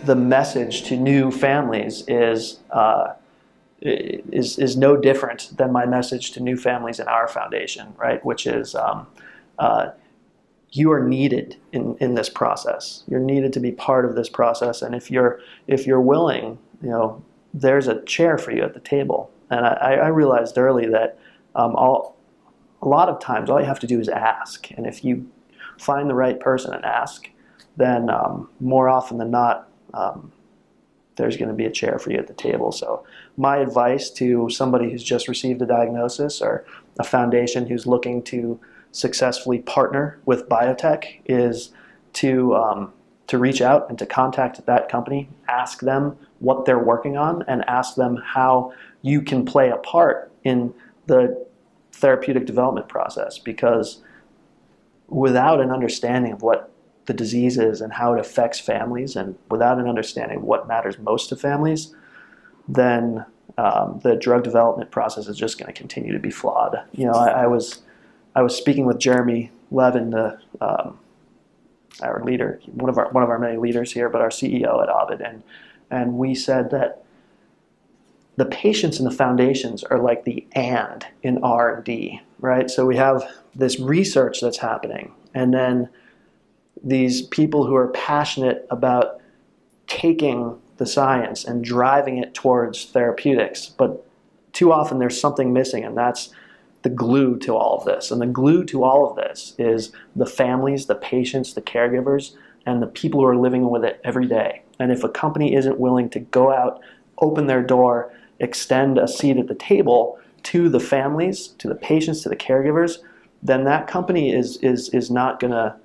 the message to new families is no different than my message to new families in our foundation, right? Which is you are needed in this process. You're needed to be part of this process, and if you're willing, you know, there's a chair for you at the table. And I realized early that a lot of times all you have to do is ask, and if you find the right person and ask, then more often than not, there's going to be a chair for you at the table. So my advice to somebody who's just received a diagnosis or a foundation who's looking to successfully partner with biotech is to reach out and to contact that company, ask them what they're working on, and ask them how you can play a part in the therapeutic development process. Because without an understanding of what the disease is and how it affects families, and without an understanding of what matters most to families, then the drug development process is just going to continue to be flawed. You know, I was speaking with Jeremy Levin, our leader, one of our many leaders here, but our CEO at Ovid, and we said that the patients and the foundations are like the and in R&D, right? So we have this research that's happening, and then these people who are passionate about taking the science and driving it towards therapeutics, but too often there's something missing, and that's the glue to all of this. And the glue to all of this is the families, the patients, the caregivers, and the people who are living with it every day. And if a company isn't willing to go out, open their door, extend a seat at the table to the families, to the patients, to the caregivers, then that company is not going to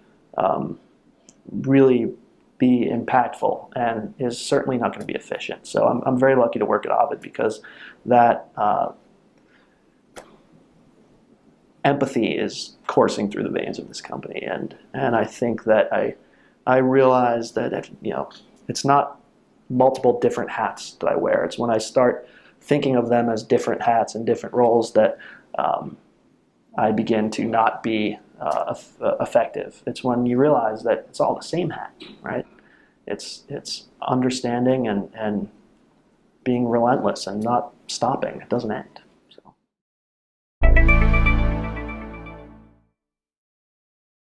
really be impactful, and is certainly not going to be efficient. So I'm very lucky to work at Ovid, because that empathy is coursing through the veins of this company, and I think that I realize that, you know, it's not multiple different hats that I wear. It's when I start thinking of them as different hats and different roles that I begin to not be effective. It's when you realize that it's all the same hat, right? It's understanding and being relentless and not stopping. It doesn't end.